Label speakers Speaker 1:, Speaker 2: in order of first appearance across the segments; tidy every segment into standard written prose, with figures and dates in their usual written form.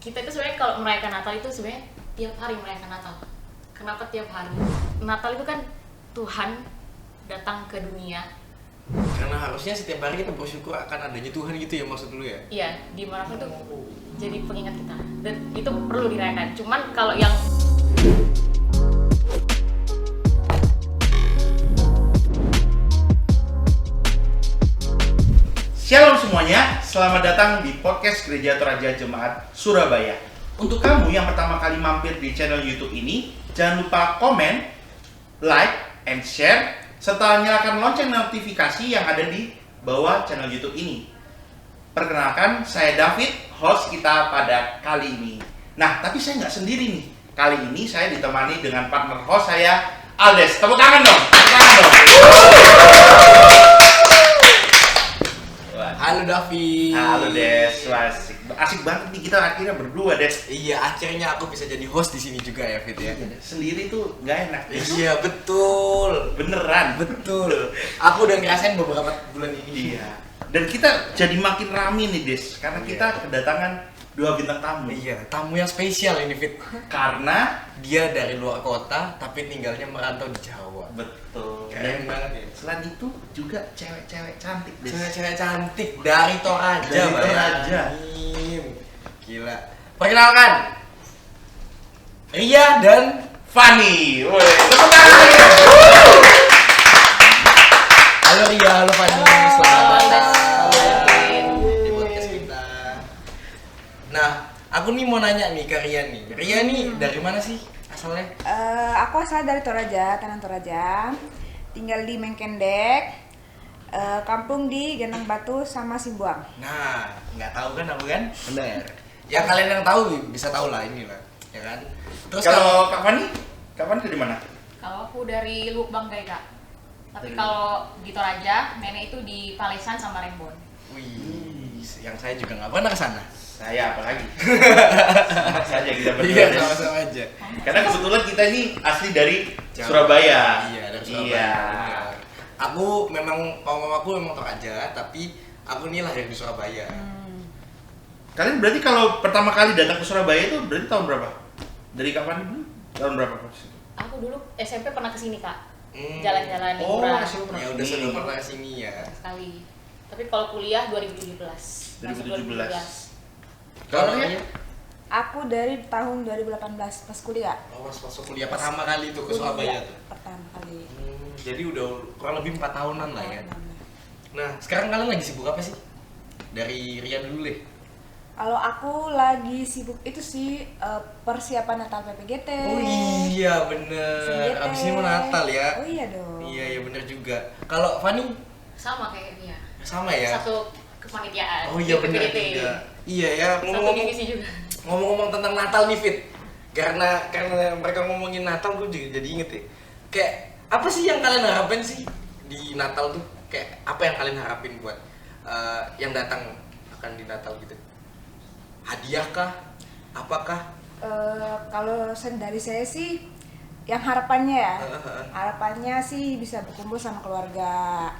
Speaker 1: kita itu sebenarnya kalau merayakan Natal itu sebenarnya tiap hari merayakan Natal. Kenapa tiap hari? Natal itu kan Tuhan datang ke dunia.
Speaker 2: Karena harusnya setiap hari kita bersyukur akan adanya Tuhan gitu ya maksud lu ya?
Speaker 1: Iya, dimanapun tuh jadi pengingat kita. Dan itu perlu dirayakan. Cuman kalau yang
Speaker 3: Shalom semuanya, selamat datang di podcast Gereja Toraja Jemaat Surabaya. Untuk kamu yang pertama kali mampir di channel YouTube ini, jangan lupa komen, like, and share, serta nyalakan lonceng notifikasi yang ada di bawah channel YouTube ini. Perkenalkan, saya David, host kita pada kali ini. Nah, tapi saya nggak sendiri nih. Kali ini saya ditemani dengan partner host saya, Aldes. Tepuk tangan dong, tepuk tangan dong.
Speaker 2: Halo David.
Speaker 3: Halo Des, asik banget nih kita akhirnya berdua Des.
Speaker 2: Iya, akhirnya aku bisa jadi host di sini juga ya Fit ya.
Speaker 3: Sendiri tuh nggak enak Des.
Speaker 2: Iya betul,
Speaker 3: Beneran.
Speaker 2: betul. Aku udah ngerasain beberapa bulan ini.
Speaker 3: Iya. Dan kita jadi makin rame nih Des, karena kita kedatangan dua bintang tamu.
Speaker 2: Iya, tamu yang spesial ini Fit.
Speaker 3: Karena
Speaker 2: Dia dari luar kota tapi tinggalnya merantau di Jawa.
Speaker 3: betul.
Speaker 2: Keren banget ya.
Speaker 3: Selain itu juga cewek-cewek cantik Des.
Speaker 2: Cewek-cewek cantik dari Toraja,
Speaker 3: Dari
Speaker 2: Mbak.
Speaker 3: Toraja.
Speaker 2: Gila. Perkenalkan, Ria dan
Speaker 3: Fanny. Woi, tepuk tangan.
Speaker 2: halo Ria, halo Fanny.
Speaker 1: Halo.
Speaker 2: Selamat datang
Speaker 1: Halo.
Speaker 2: di podcast kita. Nah, aku nih mau nanya nih ke Ria nih. Ria nih dari mana sih asalnya?
Speaker 4: Aku asal dari Toraja, Tanah Toraja. Tinggal di Mengkendek, kampung di Gendang Batu sama Simbuang.
Speaker 2: Nah, nggak tahu kan aku kan? Benar. Ya kalian yang tahu bisa tahu lah ini lah, ya kan? Terus
Speaker 3: Kalau Kak Fanny, Kak Fanny dari mana?
Speaker 1: kalau aku dari Lubuk Banggai, Kak. Tapi kalau di Toraja, nenek itu di Palesan sama Rembon.
Speaker 2: wih, yang saya juga nggak pernah kesana.
Speaker 3: Saya apalagi? Sama saja kita berdua.
Speaker 2: Iya,
Speaker 3: Des.
Speaker 2: sama-sama aja.
Speaker 3: Karena kebetulan kita ini asli dari
Speaker 2: Jawa.
Speaker 3: Surabaya.
Speaker 2: Iya, dari Surabaya.
Speaker 3: Iya.
Speaker 2: Benar. Aku memang mamaku memang Toraja, tapi aku nih lahir di Surabaya.
Speaker 3: Kalian berarti kalau pertama kali datang ke Surabaya itu berarti tahun berapa? Dari kapan dulu? Tahun berapa?
Speaker 1: Aku dulu SMP pernah kesini, Kak.
Speaker 2: Hmm.
Speaker 1: Jalan-jalan
Speaker 3: Oh,
Speaker 1: liburan
Speaker 3: masih pernah.
Speaker 2: Ya udah sudah pernah kesini ya.
Speaker 1: sekali. Tapi kalau kuliah 2017. Masuk
Speaker 3: 2017.
Speaker 1: 2017.
Speaker 3: Kalau
Speaker 2: Iya.
Speaker 4: Aku dari tahun 2018 pas kuliah.
Speaker 2: Oh, pas masuk kuliah pertama kali itu ke Surabaya tuh.
Speaker 4: Pertama kali.
Speaker 2: Jadi udah kurang lebih 4 tahunan lah ya. Nah, sekarang kalian lagi sibuk apa sih? Dari Ria dulu deh.
Speaker 4: Kalau aku lagi sibuk itu sih persiapan Natal PPGT.
Speaker 2: Oh iya bener.
Speaker 4: SMGT.
Speaker 2: Abis ini mau Natal ya.
Speaker 4: Oh iya dong.
Speaker 2: Iya iya bener juga. Kalau Fanny
Speaker 1: Sama kayak dia.
Speaker 2: sama ya.
Speaker 1: Satu kepanitiaan.
Speaker 2: Oh iya
Speaker 1: di
Speaker 2: bener
Speaker 1: PPDT.
Speaker 2: juga. Iya ya
Speaker 1: Satu
Speaker 2: ngomong-ngomong
Speaker 1: divisi juga.
Speaker 2: ngomong-ngomong tentang Natal nih Fit. Karena mereka ngomongin Natal gue juga jadi inget ya. Kayak apa sih yang kalian harapin sih di Natal tuh? Kayak apa yang kalian harapin buat yang datang akan di Natal gitu? Hadiah kah? Apakah?
Speaker 4: Kalau dari saya sih, yang harapannya ya, harapannya sih bisa berkumpul sama keluarga.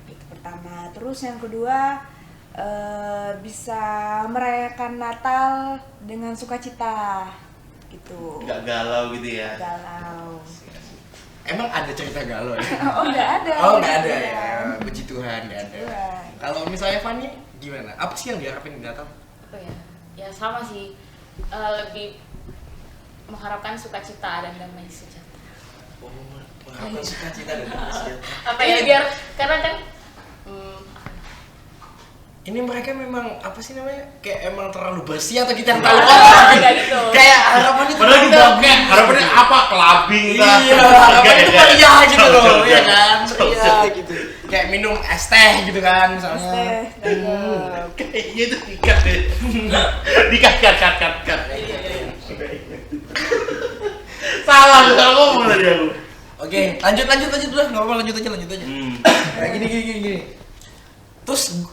Speaker 4: Itu pertama. Terus yang kedua, bisa merayakan Natal dengan sukacita, gitu.
Speaker 3: nggak galau gitu ya?
Speaker 4: Galau.
Speaker 2: Emang ada cerita galau ya?
Speaker 4: Oh nggak ada.
Speaker 2: Oh nggak ada ya, puji Tuhan nggak ada.
Speaker 4: Tuhan.
Speaker 2: Kalau misalnya Fanny gimana? Apa sih yang diharapin di Natal?
Speaker 1: Apa ya? Ya sama sih. Lebih mengharapkan sukacita dan damai sejahtera.
Speaker 2: Oh, mengharapkan sukacita dan damai.
Speaker 1: Apa ya biar karena kan
Speaker 2: Ini mereka memang apa sih namanya? Kayak emang terlalu bersih atau kita yang tahu?
Speaker 1: enggak gitu.
Speaker 2: Kayak harapannya tuh
Speaker 3: Padahal kita
Speaker 2: bagus
Speaker 3: kayak harapannya
Speaker 2: gitu.
Speaker 3: apa? Kelabing kah?
Speaker 2: Iya, harapannya tuh
Speaker 3: Enggak,
Speaker 2: meriah gitu
Speaker 3: Jauh,
Speaker 2: loh,
Speaker 3: jauh,
Speaker 2: ya
Speaker 3: jauh.
Speaker 2: kan?
Speaker 3: Jauh,
Speaker 2: Iya
Speaker 3: jauh.
Speaker 2: gitu. Kayak minum es teh gitu kan misalnya.
Speaker 3: Kayaknya itu dikat deh. Dikat, kat. Salah ngomong tadi aku.
Speaker 2: Oke, lanjut dulu, nggak apa-apa lanjut aja. Kayak gini. Terus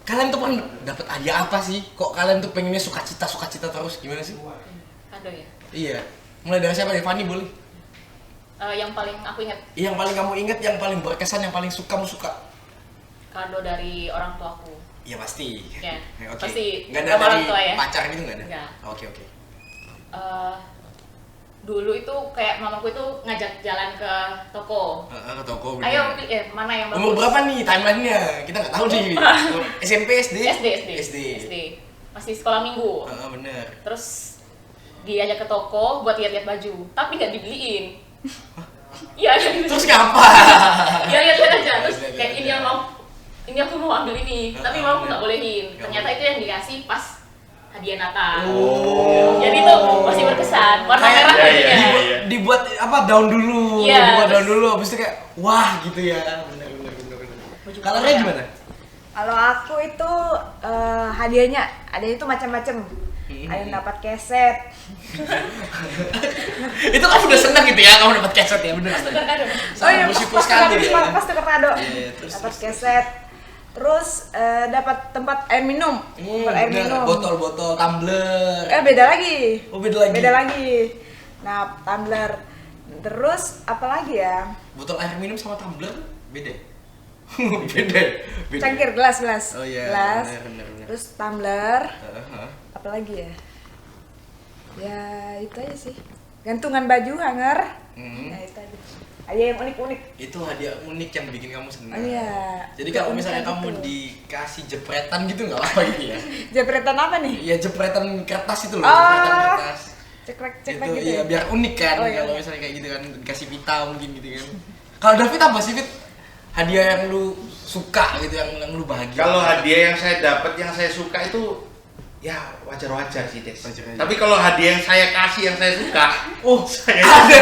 Speaker 2: kalian tuh kan dapat hadiah apa sih? Kok kalian tuh pengennya sukacita terus? Gimana sih?
Speaker 1: Kado ya.
Speaker 2: Iya. Mulai dari siapa nih? Fanny boleh?
Speaker 1: Yang paling aku ingat
Speaker 2: Yang paling kamu ingat, yang paling berkesan, yang paling kamu suka?
Speaker 1: kado dari orang tuaku.
Speaker 2: Iya pasti.
Speaker 1: Ya,
Speaker 2: Oke.
Speaker 1: pasti
Speaker 2: Nggak ada
Speaker 1: sama orang
Speaker 2: dari
Speaker 1: tua ya.
Speaker 2: pacar gitu nggak ada?
Speaker 1: Nggak.
Speaker 2: Oke.
Speaker 1: Dulu itu kayak mamaku itu ngajak jalan ke toko.
Speaker 2: Ke toko.
Speaker 1: Ayo, mana yang bagus?
Speaker 2: Umur berapa nih timelinenya? Kita nggak tahu nih. SMP, SD?
Speaker 1: SD. Masih sekolah minggu.
Speaker 2: Bener.
Speaker 1: Terus diajak ke toko buat lihat-lihat baju, tapi nggak dibeliin. Iya,
Speaker 2: Terus ngapa?
Speaker 1: ya lihat-lihat aja. Terus
Speaker 2: Lihat-lihat
Speaker 1: kayak ini
Speaker 2: aja.
Speaker 1: yang ini aku mau ambil ini, tapi mau aku nggak bolehin.
Speaker 2: Nggak
Speaker 1: Ternyata
Speaker 2: boleh.
Speaker 1: itu yang dikasih pas hadiah Natal.
Speaker 2: Oh.
Speaker 1: Jadi tuh masih berkesan. Warna
Speaker 2: Kayak-
Speaker 1: merah
Speaker 3: Iya,
Speaker 1: bajunya.
Speaker 3: iya.
Speaker 2: Dibuat apa daun dulu.
Speaker 1: Iya,
Speaker 2: Dibuat daun
Speaker 1: terus-
Speaker 2: dulu habis itu kayak wah gitu ya. Bener.
Speaker 1: Baju
Speaker 2: Kalau
Speaker 1: merah.
Speaker 2: Rea gimana?
Speaker 4: Kalau aku itu hadiahnya itu macam-macam. Ada yang dapat keset,
Speaker 2: Itu kan udah seneng gitu ya kamu dapat keset ya bener.
Speaker 1: Tukar kado.
Speaker 2: Sangat bersyukur sekali ya.
Speaker 4: pas tukar kado.
Speaker 2: Iya, terus,
Speaker 4: Dapat
Speaker 2: terus.
Speaker 4: keset. Terus dapat tempat air minum, tempat air
Speaker 2: Bener,
Speaker 4: minum.
Speaker 2: botol-botol tumbler.
Speaker 4: Beda lagi.
Speaker 2: Oh, beda lagi.
Speaker 4: Beda lagi. Nah, tumbler. Terus apa lagi ya?
Speaker 2: Botol air minum sama tumbler beda. beda.
Speaker 4: Cangkir, gelas.
Speaker 2: Oh iya,
Speaker 4: Gelas.
Speaker 2: bener.
Speaker 4: Terus tumbler.
Speaker 2: Heeh.
Speaker 4: Apa lagi ya? Ya, itu aja sih. Gantungan baju hanger. Ya, itu aja. Ada yang unik-unik.
Speaker 2: Itu hadiah unik yang bikin kamu senang.
Speaker 4: Oh iya.
Speaker 2: Jadi kalau
Speaker 4: Keunikan
Speaker 2: misalnya kamu
Speaker 4: gitu.
Speaker 2: dikasih jepretan gitu nggak apa gitu ya?
Speaker 4: Jepretan apa nih?
Speaker 2: Iya jepretan kertas itu loh,
Speaker 4: Oh.
Speaker 2: jepretan kertas.
Speaker 4: Cekrek
Speaker 2: Itu
Speaker 4: gitu.
Speaker 2: iya
Speaker 4: ya?
Speaker 2: biar unik kan
Speaker 4: Oh, iya.
Speaker 2: kalau misalnya kayak gitu kan dikasih pita mungkin gitu kan. Kalau David apa sih Fit? Hadiah yang lu suka gitu yang lu bahagia.
Speaker 3: Kalau hadiah yang saya dapat yang saya suka itu ya wajar-wajar sih Des.
Speaker 2: Wajar-wajar.
Speaker 3: Tapi kalau hadiah yang saya kasih yang saya suka,
Speaker 2: oh
Speaker 3: saya
Speaker 2: ada.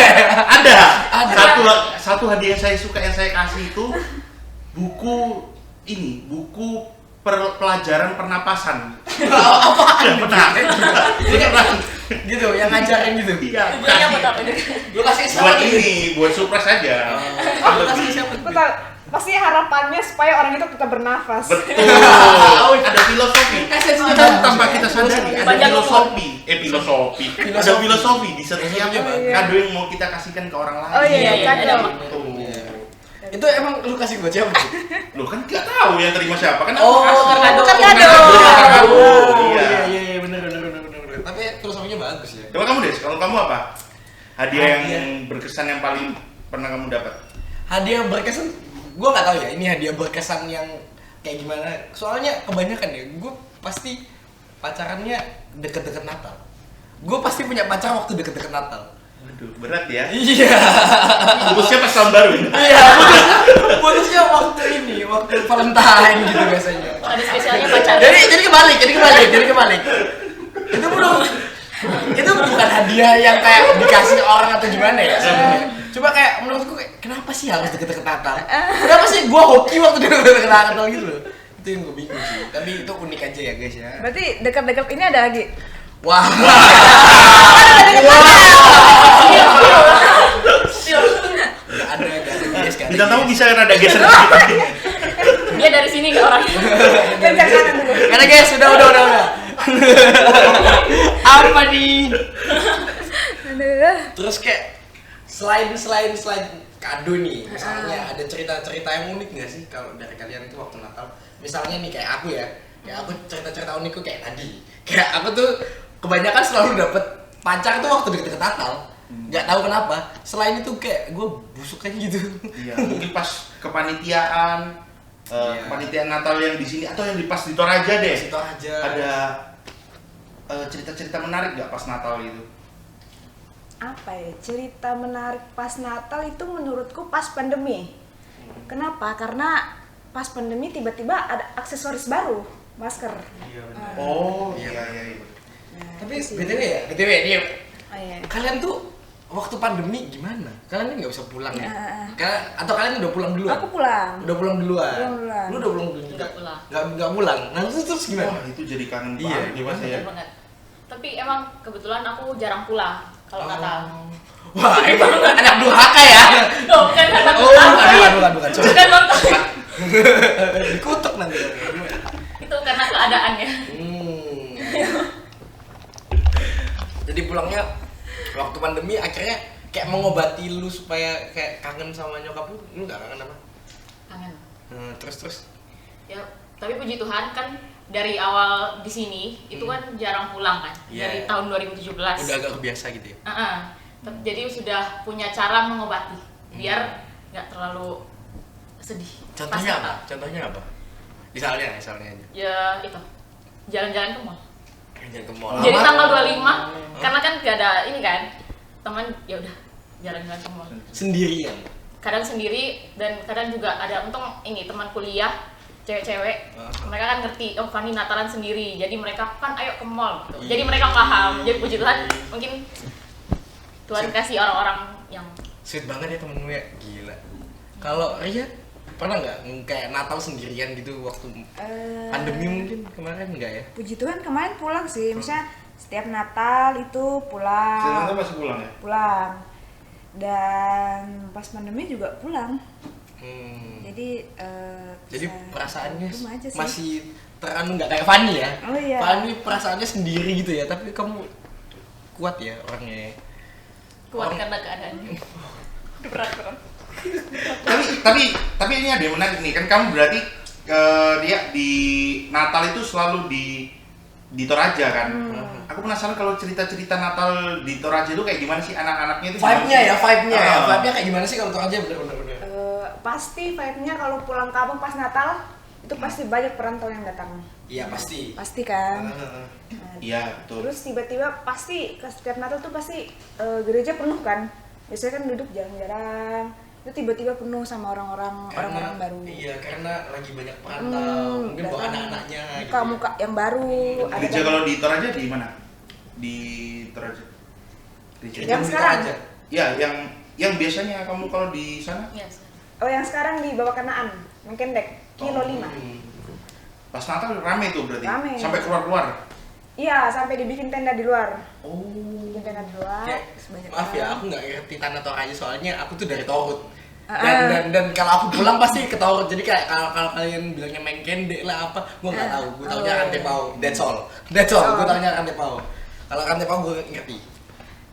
Speaker 3: ada. Satu hadiah yang saya suka yang saya kasih itu buku pelajaran pernapasan. Yang pernah.
Speaker 2: gitu yang ngajarin gitu.
Speaker 3: Iya,
Speaker 1: Tujuannya buat
Speaker 3: kasih.
Speaker 1: apa nih?
Speaker 2: Lu kasih siapa
Speaker 3: Buat
Speaker 2: nih?
Speaker 3: ini, buat surprise aja.
Speaker 2: Oh, lu kasih siapa?
Speaker 4: Aku tahu, pasti harapannya supaya orang itu tetap bernafas.
Speaker 3: Betul. Ada filosofi.
Speaker 2: Esensinya
Speaker 3: Kita
Speaker 2: bagus.
Speaker 3: tanpa kita sadari ada
Speaker 1: Banyak
Speaker 3: filosofi. Ada filosofi di setiap
Speaker 2: Filosofinya bagus.
Speaker 3: kado yang mau kita kasihkan ke orang lain.
Speaker 4: Oh iya,
Speaker 1: iya,
Speaker 4: kado.
Speaker 1: ada.
Speaker 3: Tuh.
Speaker 2: Itu emang lu kasih buat siapa?
Speaker 3: Loh kan nggak tahu yang terima siapa kan?
Speaker 2: Oh,
Speaker 3: aku kasih.
Speaker 4: bukan kado.
Speaker 3: Bukan kado.
Speaker 2: Iya,
Speaker 3: Iya.
Speaker 2: iya, bener. Tapi filosofinya bagus ya.
Speaker 3: Coba kamu Des, kalau kamu apa? Hadiah yang
Speaker 2: Hadiah.
Speaker 3: berkesan yang paling pernah kamu dapat?
Speaker 2: Hadiah berkesan, gue nggak tahu ya. Ini hadiah berkesan yang kayak gimana? Soalnya kebanyakan ya, gue pasti pacarannya deket-deket Natal. Gue pasti punya pacar waktu deket-deket Natal.
Speaker 3: Waduh, berat ya.
Speaker 2: Iya.
Speaker 3: Putusnya pas tahun baru.
Speaker 2: Iya. Putusnya waktu ini, waktu Valentine gitu biasanya.
Speaker 1: Ada spesialnya pacar.
Speaker 2: Jadi kebalik. Itu bukan hadiah yang kayak dikasih orang atau gimana ya sebenarnya. Coba kayak menurutku kayak, kenapa sih harus deket-deket Natal? Kenapa sih gua hoki waktu deket-deket Natal gitu loh? Itu yang gue bingung sih. Tapi itu unik aja ya guys ya.
Speaker 4: Berarti dekat-dekat ini ada lagi.
Speaker 2: Wah. Gak ada guys kan.
Speaker 3: Kita tahu bisa kan ada geser.
Speaker 1: Dia dari sini nggak orang.
Speaker 4: Kencang kanan dulu.
Speaker 2: Karena guys udah. Apa nih?
Speaker 4: Aduh.
Speaker 2: Terus kayak selain kado nih, misalnya ada cerita-cerita yang unik nggak sih kalau dari kalian itu waktu Natal? Misalnya nih kayak aku ya, kayak aku cerita-cerita unikku kayak tadi. Kayak aku tuh kebanyakan selalu dapet pacar tuh waktu deket-deket Natal. Nggak tahu kenapa. Selain itu kayak gue busuk aja gitu.
Speaker 3: Iya, mungkin pas kepanitiaan
Speaker 2: Iya.
Speaker 3: kepanitiaan Natal yang di sini atau yang di pas di Toraja deh.
Speaker 2: Situ aja.
Speaker 3: Ada cerita-cerita menarik nggak pas Natal itu?
Speaker 4: Apa ya? Cerita menarik pas Natal itu menurutku pas pandemi. Kenapa? Karena pas pandemi tiba-tiba ada aksesoris baru, masker.
Speaker 3: Oh,
Speaker 2: Iya.
Speaker 3: iya.
Speaker 4: Nah,
Speaker 2: Tapi
Speaker 4: itu sih.
Speaker 2: BTW dia
Speaker 4: Oh, iya.
Speaker 2: kalian tuh waktu pandemi gimana? Kalian nggak bisa pulang ya?
Speaker 4: Nah.
Speaker 2: Atau kalian udah pulang duluan?
Speaker 4: Aku pulang.
Speaker 2: Udah pulang duluan.
Speaker 4: Pulang duluan.
Speaker 2: Lu udah pulang duluan juga?
Speaker 1: Udah pulang.
Speaker 2: Nggak pulang. Nah, terus gimana?
Speaker 3: Wah, itu jadi kangen
Speaker 2: Iya,
Speaker 3: banget nih Mas ya.
Speaker 1: Bener banget. Tapi emang kebetulan aku jarang pulang kalau Natal.
Speaker 2: Wah, emang anak durhaka ya?
Speaker 1: Oh, bukan karena
Speaker 2: Oh, bukan. Sorry.
Speaker 1: Bukan nonton.
Speaker 2: Dikutuk nanti.
Speaker 1: Itu karena keadaannya.
Speaker 2: Jadi pulangnya waktu pandemi akhirnya kayak mengobati lu supaya kayak kangen sama nyokap lu nggak kangen apa?
Speaker 1: Kangen.
Speaker 2: Terus
Speaker 1: Ya Tapi puji Tuhan kan dari awal di sini itu kan jarang pulang kan.
Speaker 2: Iya.
Speaker 1: Dari tahun 2017.
Speaker 2: Udah agak kebiasa gitu ya.
Speaker 1: Jadi sudah punya cara mengobati biar nggak terlalu sedih.
Speaker 2: Contohnya
Speaker 1: Pas
Speaker 2: apa?
Speaker 1: Natal.
Speaker 2: Contohnya apa? Misalnya aja.
Speaker 1: Ya itu. Jalan-jalan ke mall.
Speaker 2: Jangan ke mall.
Speaker 1: Jadi
Speaker 2: Amat.
Speaker 1: tanggal 25 karena kan gak ada ini kan. Teman ya udah jalan-jalan ke mall.
Speaker 2: Sendirian.
Speaker 1: Kadang sendiri dan kadang juga ada untung ini teman kuliah cewek-cewek mereka kan ngerti oh Fanny Natalan sendiri jadi mereka kan ayo ke mall gitu. Jadi mereka paham jadi puji Tuhan mungkin Tuhan kasih orang-orang yang
Speaker 2: Sweet banget ya temenmu ya, gila. Kalau Ria pernah nggak kayak Natal sendirian gitu waktu pandemi mungkin kemarin nggak ya?
Speaker 4: Puji Tuhan kemarin pulang sih, misalnya setiap Natal itu pulang.
Speaker 3: Setiap Natal masih pulang ya?
Speaker 4: Pulang. Dan pas pandemi juga pulang. Jadi
Speaker 2: Jadi
Speaker 4: bisa
Speaker 2: perasaannya
Speaker 4: di rumah aja sih.
Speaker 2: masih teranu nggak kayak Fanny ya?
Speaker 4: Oh iya.
Speaker 2: Fanny perasaannya sendiri gitu ya, tapi kamu kuat ya orangnya.
Speaker 1: kuat karena keadaannya. Berat.
Speaker 3: Tapi ini ada yang menarik nih, kan kamu berarti dia di Natal itu selalu di Toraja kan? Aku penasaran kalau cerita-cerita Natal di Toraja itu kayak gimana sih anak-anaknya itu?
Speaker 2: Vibe-nya ya, vibe-nya ya.
Speaker 3: Ah.
Speaker 2: Vibe-nya kayak gimana sih kalau Toraja bener-bener?
Speaker 4: Pasti vibe-nya kalau pulang kampung pas Natal itu pasti banyak perantau yang datang.
Speaker 2: Iya pasti.
Speaker 4: Pasti kan.
Speaker 2: Ah.
Speaker 4: Nah,
Speaker 3: Iya, betul.
Speaker 4: terus tiba-tiba pasti ke setiap Natal tuh pasti gereja penuh kan. Biasanya kan duduk jarang-jarang. Itu tiba-tiba penuh sama orang-orang baru.
Speaker 2: Iya, karena lagi banyak perantau, mungkin bawa
Speaker 4: datang
Speaker 2: anak-anaknya gitu.
Speaker 4: muka-muka yang baru.
Speaker 3: Gereja kalau di Toraja di mana? Di Toraja. Gereja.
Speaker 4: Yang sekarang?
Speaker 2: Toraja.
Speaker 3: Ya, yang biasanya kamu kalau di sana
Speaker 1: Iya.
Speaker 4: Oh, yang sekarang di Bawah Kanaan, Mengkendek, Kilo 5.
Speaker 3: pas Natal rame tuh berarti.
Speaker 4: Rame.
Speaker 3: Sampai keluar-keluar.
Speaker 4: Iya, sampai dibikin tenda di luar.
Speaker 3: Oh.
Speaker 4: Bikin tenda di luar.
Speaker 2: Kayak,
Speaker 4: sebanyak
Speaker 2: maaf ya,
Speaker 4: orang.
Speaker 2: aku nggak ngerti tanah Toraja soalnya aku tuh dari Torut. Dan kalau aku pulang pasti ke Torut. Jadi kayak kalau kalian bilangnya Mengkende lah apa, gue nggak tahu. Gue taunya Rantepau. That's all. Gue taunya Rantepau. Kalau Rantepau gue ngerti.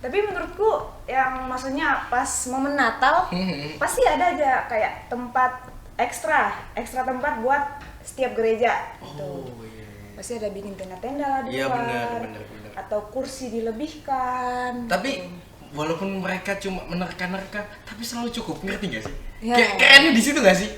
Speaker 4: Tapi menurutku yang maksudnya pas momen Natal pasti ada aja kayak tempat ekstra tempat buat setiap gereja gitu.
Speaker 2: iya.
Speaker 4: Pasti ada bikin tenda-tenda lah di
Speaker 2: Iya,
Speaker 4: luar.
Speaker 2: benar.
Speaker 4: Atau kursi dilebihkan.
Speaker 2: Tapi walaupun mereka cuma menerka-nerka, tapi selalu cukup, ngerti gak sih?
Speaker 4: Iya.
Speaker 2: Kayak kerennya di situ gak sih?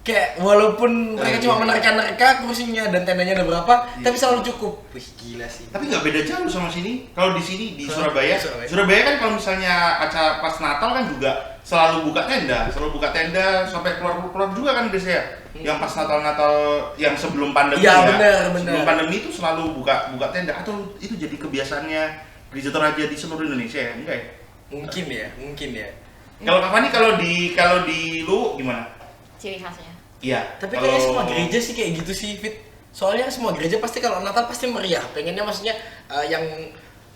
Speaker 2: Kayak walaupun mereka cuma menerka-nerka, kursinya dan tendanya ada berapa, tapi selalu cukup. Wih, gila sih.
Speaker 3: Tapi nggak beda jauh sama sini. Kalau di sini di Surabaya,
Speaker 2: Surabaya.
Speaker 3: Surabaya kan kalau misalnya acara pas Natal kan juga selalu buka tenda sampai keluar juga kan biasanya. Yang pas Natal yang sebelum pandemi
Speaker 2: Iya,
Speaker 3: ya.
Speaker 2: benar.
Speaker 3: Sebelum pandemi itu selalu buka tenda atau itu jadi kebiasaannya Gereja Toraja di seluruh Indonesia ya? Enggak ya?
Speaker 2: Mungkin ya.
Speaker 3: Kalau Kak Fani kalau di lu gimana?
Speaker 1: Ciri khasnya.
Speaker 3: Iya.
Speaker 2: Tapi kayaknya semua gereja sih kayak gitu sih, Fit. Soalnya semua gereja pasti kalau Natal pasti meriah. Pengennya maksudnya yang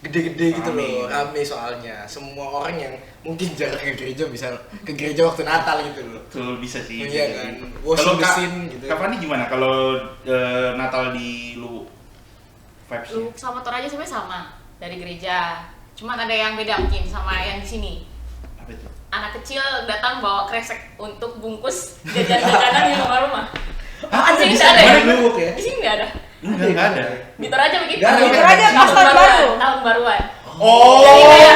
Speaker 2: gede-gede gitu loh, rame soalnya. Semua orang yang mungkin jarang ke gereja bisa ke gereja waktu Natal gitu loh.
Speaker 3: Betul, bisa sih.
Speaker 2: Iya
Speaker 3: bisa
Speaker 2: kan.
Speaker 3: sih.
Speaker 2: Washing
Speaker 3: Kalau Kak
Speaker 2: machine gitu.
Speaker 3: Kak Fani gimana kalau Natal di lu vibes-nya?
Speaker 1: Lu sama Toraja sebenarnya sama dari gereja. Cuman ada yang beda mungkin sama yang di sini.
Speaker 3: Apa itu?
Speaker 1: Anak kecil datang bawa kresek untuk bungkus jajan-jajanan di rumah-rumah.
Speaker 2: Ah, ada
Speaker 1: Di
Speaker 2: di
Speaker 1: sini
Speaker 2: sana
Speaker 1: nggak ada
Speaker 2: ya?
Speaker 1: ya?
Speaker 2: Nunggu ya?
Speaker 1: Di sini nggak ada.
Speaker 3: Enggak ada.
Speaker 1: Di Toraja begitu.
Speaker 2: Nggak ada,
Speaker 4: Di Toraja
Speaker 1: Tahun
Speaker 4: pas tahun
Speaker 1: baruan,
Speaker 4: baru.
Speaker 1: tahun baruan.
Speaker 3: Oh.
Speaker 1: Jadi kayak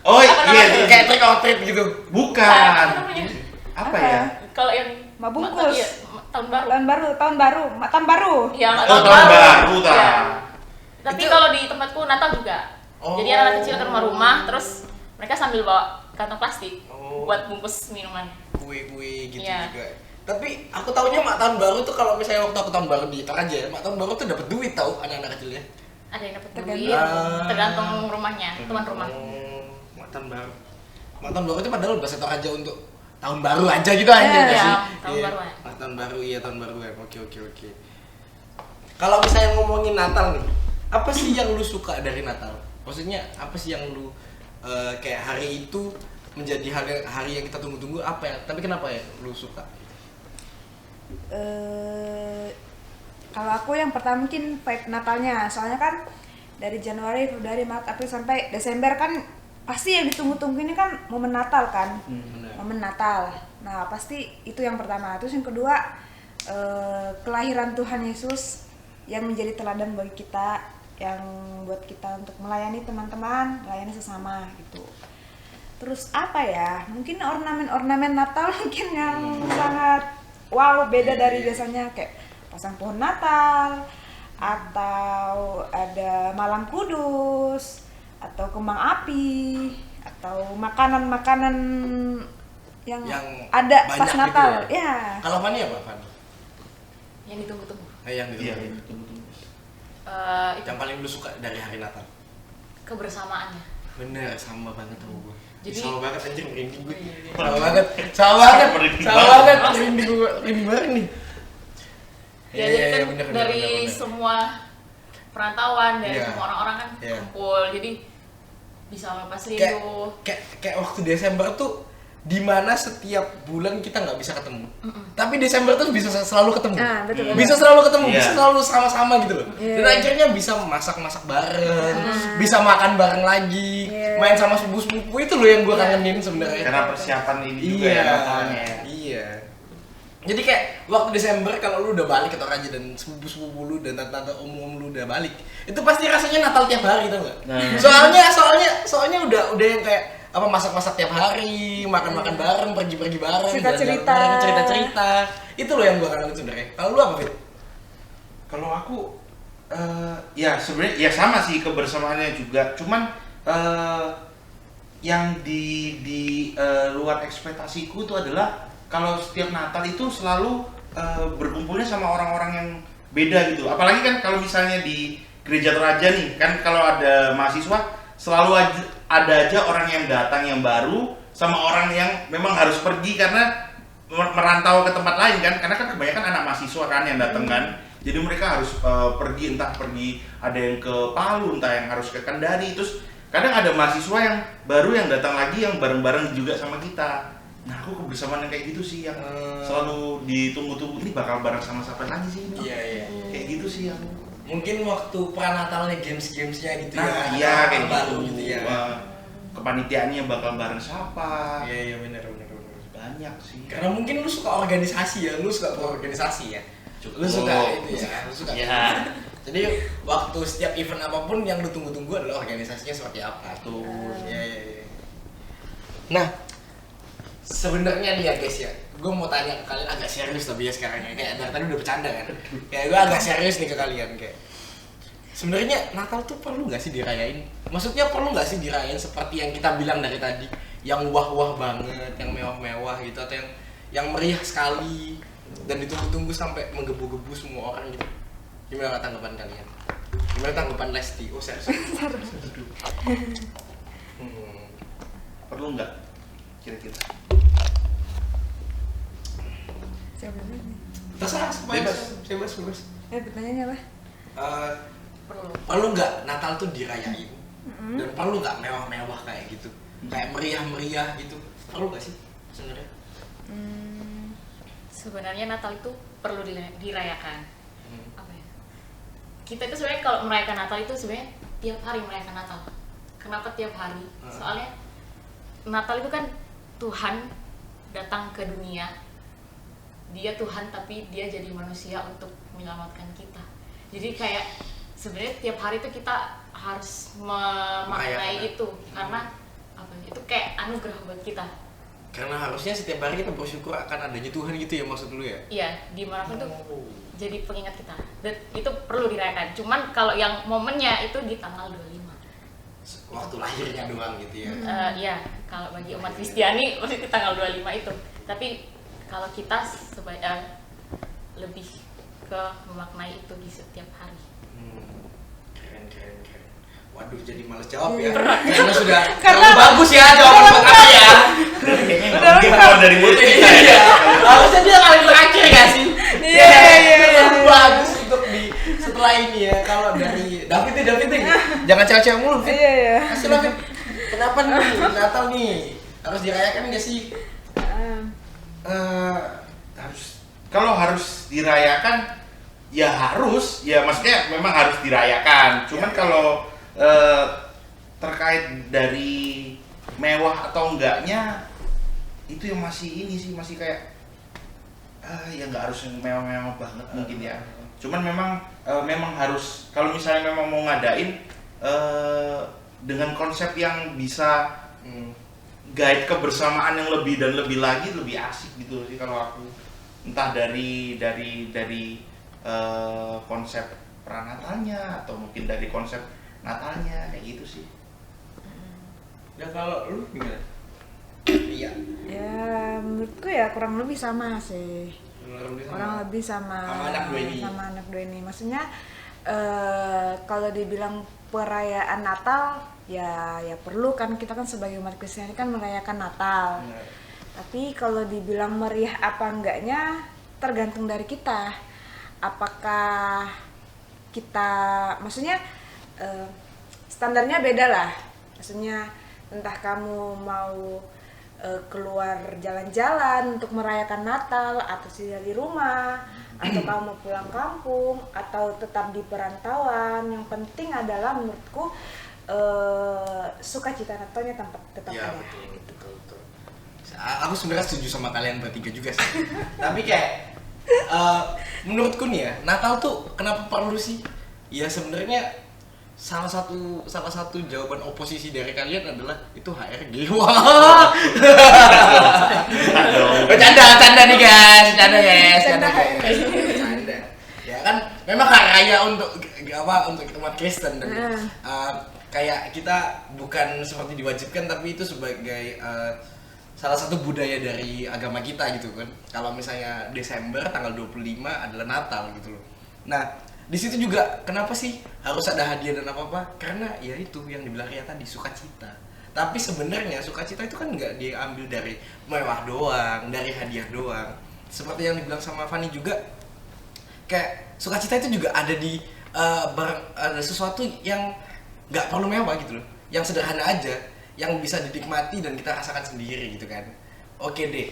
Speaker 3: Oh
Speaker 1: Apa
Speaker 3: iya,
Speaker 1: namanya?
Speaker 3: iya.
Speaker 2: Kayak trick or treat gitu.
Speaker 3: Bukan.
Speaker 1: apa namanya?
Speaker 3: Apa ya?
Speaker 1: Kalau yang
Speaker 4: Mabungkus.
Speaker 1: iya, tahun baru.
Speaker 4: Tahun baru.
Speaker 1: Iya,
Speaker 3: Oh, tahun baru ta.
Speaker 1: Iya. Tapi
Speaker 2: Itu-
Speaker 1: kalau di tempatku Natal juga.
Speaker 2: Oh.
Speaker 1: Jadi anak kecil ke rumah-rumah, terus mereka sambil bawa kantong plastik
Speaker 2: Oh.
Speaker 1: buat bungkus minuman.
Speaker 2: Kue-kue gitu
Speaker 1: Iya.
Speaker 2: juga. Tapi aku taunya mak tahun baru tuh kalau misalnya waktu aku tahun baru di Toraja ya, mak tahun baru tuh dapat duit tau anak-anak kecilnya.
Speaker 1: Ada yang dapat
Speaker 4: Tergantung.
Speaker 1: duit,
Speaker 2: Ah.
Speaker 1: tergantung rumahnya, tuan rumah.
Speaker 2: Mak tahun baru. Mak tahun baru itu padahal bahasa Toraja untuk tahun baru aja gitu aja
Speaker 4: Iya,
Speaker 2: nggak sih?
Speaker 1: tahun
Speaker 2: Iya.
Speaker 1: baruan.
Speaker 2: Mak tahun baru, iya tahun baru ya. Oke. Kalau misalnya ngomongin Natal nih, apa sih yang lu suka dari Natal? Maksudnya apa sih yang lu kayak hari itu menjadi hari yang kita tunggu-tunggu apa ya? Tapi kenapa ya lu suka?
Speaker 4: Kalau aku yang pertama mungkin vibe Natalnya, soalnya kan dari Januari, Februari, Maret, April sampai Desember kan pasti yang ditunggu-tunggu ini kan momen Natal kan,
Speaker 2: Benar.
Speaker 4: momen Natal. Nah pasti itu yang pertama. Terus yang kedua kelahiran Tuhan Yesus yang menjadi teladan bagi kita, yang buat kita untuk melayani teman-teman, melayani sesama gitu. Terus apa ya? Mungkin ornamen-ornamen Natal mungkin yang sangat wow, beda dari biasanya, kayak pasang pohon Natal atau ada malam kudus atau kembang api atau makanan-makanan yang ada pas
Speaker 2: banyak
Speaker 4: Natal.
Speaker 2: gitu
Speaker 4: Ya.
Speaker 2: Kalau Fani apa, Fani?
Speaker 1: Yang ditunggu-tunggu.
Speaker 2: Yang gitu.
Speaker 3: Iya, tunggu.
Speaker 1: Itu
Speaker 2: Yang paling lu suka dari hari Natal?
Speaker 1: kebersamaannya.
Speaker 2: Bener, sama banget sama gue.
Speaker 1: Jadi-
Speaker 2: sama banget anjir, merinding gue.
Speaker 1: Iya.
Speaker 2: Sama banget, sama banget,
Speaker 3: Merinding
Speaker 2: sama
Speaker 3: banget.
Speaker 2: banget, merinding gue, merinding banget nih.
Speaker 1: Ya, jadi kan
Speaker 2: bener,
Speaker 1: dari
Speaker 2: bener.
Speaker 1: semua perantauan, dari
Speaker 2: Iya.
Speaker 1: semua orang-orang kan
Speaker 2: Iya.
Speaker 1: kumpul, jadi bisa melepas
Speaker 2: kayak,
Speaker 1: rindu.
Speaker 2: kayak waktu Desember tuh dimana setiap bulan kita nggak bisa ketemu, tapi Desember tuh bisa selalu ketemu,
Speaker 4: Ah, betul, betul.
Speaker 2: bisa selalu ketemu,
Speaker 3: Iya.
Speaker 2: bisa selalu sama-sama gitu loh.
Speaker 4: Iya.
Speaker 2: Dan akhirnya bisa masak-masak bareng, bisa makan bareng lagi,
Speaker 4: Iya.
Speaker 2: main sama sepupu-sepupu, itu loh yang gue kangenin sebenarnya.
Speaker 3: Karena persiapan ini juga
Speaker 2: Iya,
Speaker 3: ya Natalnya ya.
Speaker 2: iya. Jadi kayak waktu Desember kalau lu udah balik ke Toraja dan sepupu-sepupu lu dan tante-tante om-om lu udah balik, itu pasti rasanya Natal tiap hari, tau nggak?
Speaker 3: Nah.
Speaker 2: Soalnya udah yang kayak apa, masak-masak tiap hari, makan-makan bareng, pergi-pergi bareng,
Speaker 4: Cerita-cerita.
Speaker 2: jalan-jalan bareng, cerita-cerita. Itu loh yang gua kangenin sebenarnya. Kalau lu apa, Fit?
Speaker 3: Kalau aku ya sebenarnya ya sama sih kebersamaannya juga. Cuman yang di luar ekspektasiku itu adalah kalau setiap Natal itu selalu berkumpulnya sama orang-orang yang beda gitu. Apalagi kan kalau misalnya di gereja Toraja nih, kan kalau ada mahasiswa selalu ada aja orang yang datang yang baru sama orang yang memang harus pergi karena merantau ke tempat lain kan, karena kan kebanyakan anak mahasiswa kan yang datang kan. Jadi mereka harus pergi, entah pergi ada yang ke Palu, entah yang harus ke Kendari. Terus kadang ada mahasiswa yang baru yang datang lagi yang bareng-bareng juga sama kita. Nah, aku kebersamaan yang kayak gitu sih yang selalu ditunggu-tunggu, ini bakal bareng sama siapa lagi sih ini?
Speaker 2: Iya.
Speaker 3: Kayak gitu sih aku.
Speaker 2: Mungkin waktu pranatalnya games-gamesnya gitu
Speaker 3: Nah,
Speaker 2: ya.
Speaker 3: iya kayak
Speaker 2: baru
Speaker 3: gitu.
Speaker 2: gitu ya.
Speaker 3: Wah, kepanitiaannya bakal bareng siapa?
Speaker 2: Iya, benar.
Speaker 3: Banyak sih.
Speaker 2: Karena mungkin lu suka organisasi ya, lu suka berorganisasi ya. Lu
Speaker 3: Cukup.
Speaker 2: suka itu ya, lu suka.
Speaker 3: Iya.
Speaker 2: Jadi waktu setiap event apapun yang lu tunggu-tunggu adalah organisasinya seperti apa.
Speaker 3: Betul.
Speaker 2: Iya. Nah, sebenarnya nih ya guys ya, gue mau tanya ke kalian agak serius tapi ya sekarang ya, kayak dari tadi udah bercanda kan. Kayak gue agak serius nih ke kalian, kayak sebenarnya Natal tuh perlu nggak sih dirayain? Maksudnya perlu nggak sih dirayain seperti yang kita bilang dari tadi, yang wah-wah banget, yang mewah-mewah gitu, atau yang meriah sekali dan ditunggu-tunggu sampai menggebu-gebu semua orang gitu? Gimana tanggapan kalian? Gimana tanggapan Lesti? Oh serius.
Speaker 3: Perlu nggak kira-kira?
Speaker 4: Siapa dulu nih?
Speaker 2: Terserah,
Speaker 3: Bebas.
Speaker 2: bebas.
Speaker 4: Pertanyaannya apa?
Speaker 2: Perlu nggak Natal tuh dirayain? Dan perlu nggak mewah-mewah kayak gitu? Kayak meriah-meriah gitu? Perlu nggak sih sebenarnya?
Speaker 1: Sebenarnya Natal itu perlu dirayakan. Apa ya? Kita itu sebenarnya kalau merayakan Natal itu sebenarnya tiap hari merayakan Natal. Kenapa tiap hari? Soalnya Natal itu kan Tuhan datang ke dunia. Dia Tuhan tapi dia jadi manusia untuk menyelamatkan kita. Jadi kayak sebenarnya tiap hari itu kita harus memaknai
Speaker 2: Merayakan.
Speaker 1: itu karena apa ya, itu kayak anugerah buat kita.
Speaker 2: Karena harusnya setiap hari kita bersyukur akan adanya Tuhan gitu ya, maksud lu ya?
Speaker 1: Iya, dimanapun tuh jadi pengingat kita. Dan itu perlu dirayakan. Cuman kalau yang momennya itu di tanggal 25.
Speaker 2: Waktu lahirnya doang gitu ya.
Speaker 1: Iya, kalau bagi umat Kristiani pasti di tanggal 25 itu. Tapi kalau kita lebih ke memaknai itu di setiap hari.
Speaker 2: Keren. Waduh, jadi males jawab ya. Karena sudah terlalu bagus ya jawaban buat aku ya.
Speaker 3: Kayaknya nggak mungkin keluar dari mulut kita ya.
Speaker 2: Iya. Harusnya dia kali terakhir gak sih?
Speaker 4: Iya.
Speaker 2: Terlalu bagus untuk setelah ini ya. Kalau dari David nih. Jangan cewek-cewek mulu, Fit.
Speaker 4: Iya.
Speaker 2: Kasih lah, Fit. Kenapa nih Natal nih? Harus dirayakan gak sih?
Speaker 3: Kalau harus dirayakan ya harus, ya maksudnya memang harus dirayakan. Cuman kalau terkait dari mewah atau enggaknya itu yang masih ini sih, masih kayak ya nggak harus yang mewah-mewah banget mungkin ya. Cuman memang harus, kalau misalnya memang mau ngadain dengan konsep yang bisa guide kebersamaan yang lebih dan lebih lagi, lebih asik gitu sih kalau aku. Entah dari konsep pranatalnya atau mungkin dari konsep Natalnya, kayak gitu sih.
Speaker 2: Ya kalau lu gimana? Iya.
Speaker 4: Ya menurutku ya kurang lebih sama sih. Kurang lebih sama anak dua ini. Maksudnya kalau dibilang perayaan Natal ya perlu kan, kita kan sebagai umat Kristen kan merayakan Natal.
Speaker 2: Benar.
Speaker 4: Tapi kalau dibilang meriah apa enggaknya tergantung dari kita. Apakah kita, maksudnya standarnya beda lah. Maksudnya entah kamu mau keluar jalan-jalan untuk merayakan Natal atau singgah di rumah, atau kamu mau pulang kampung atau tetap di perantauan, yang penting adalah menurutku sukacita Natalnya tetap
Speaker 2: Ya,
Speaker 4: ada.
Speaker 2: betul. Aku sebenarnya setuju sama kalian bertiga juga sih. Tapi kayak menurutku nih ya, Natal tuh kenapa perlu sih? Ya sebenarnya salah satu jawaban oposisi dari kalian adalah itu HRG. Wah. Bercanda nih guys, bercanda. Ya kan memang hari raya untuk umat Kristen dan kayak kita bukan seperti diwajibkan, tapi itu sebagai salah satu budaya dari agama kita gitu kan. Kalau misalnya Desember tanggal 25 adalah Natal gitu loh. Nah, di situ juga kenapa sih harus ada hadiah dan apa-apa? Karena ya itu yang dibilang Ria tadi, sukacita. Tapi sebenarnya sukacita itu kan nggak diambil dari mewah doang, dari hadiah doang. Seperti yang dibilang sama Fanny juga, kayak sukacita itu juga ada di ada sesuatu yang nggak perlu mewah gitu loh, yang sederhana aja, yang bisa dinikmati dan kita rasakan sendiri gitu kan. Oke deh,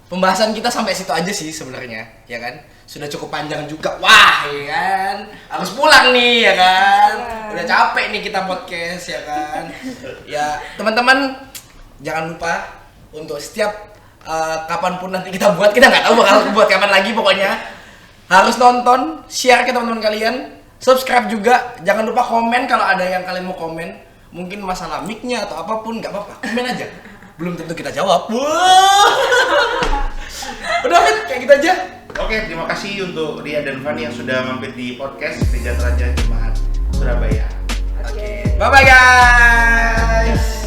Speaker 2: pembahasan kita sampai situ aja sih sebenarnya, ya kan? Sudah cukup panjang juga, wah, ya kan? Harus pulang nih, ya kan? Udah capek nih kita podcast, ya kan? Ya, teman-teman, jangan lupa untuk setiap kapanpun nanti kita buat, kita nggak tahu bakal buat kapan lagi, pokoknya harus nonton, share ke teman-teman kalian, subscribe juga, jangan lupa komen kalau ada yang kalian mau komen, mungkin masalah mic-nya atau apapun, nggak apa-apa, komen aja. Belum tentu kita jawab. Wah. Udah kan, kayak gitu aja.
Speaker 3: Oke, terima kasih untuk Ria dan Fanny yang sudah mampir di podcast Gereja Raja Jemaat Surabaya.
Speaker 4: Oke.
Speaker 2: Bye-bye guys.